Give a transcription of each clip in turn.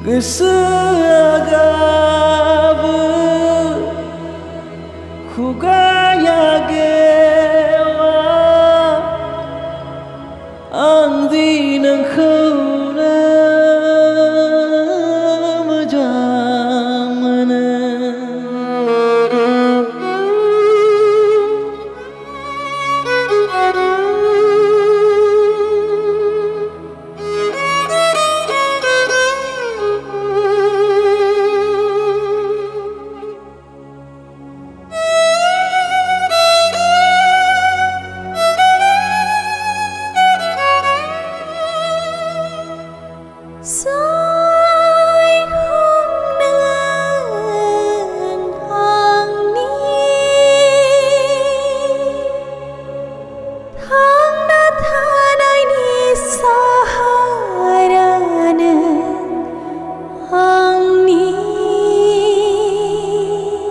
गोसोआगाबो खुगाया Geva आं दि नोंखौनो मोजां मोनो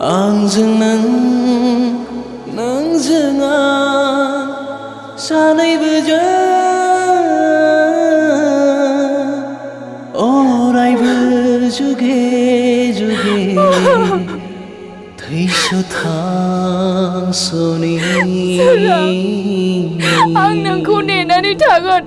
आंजों नोंजों आं सानैबो जों अरायबो जुगे जुगे थैस' थांस'नि आं नोंखौ नेनानै थागोन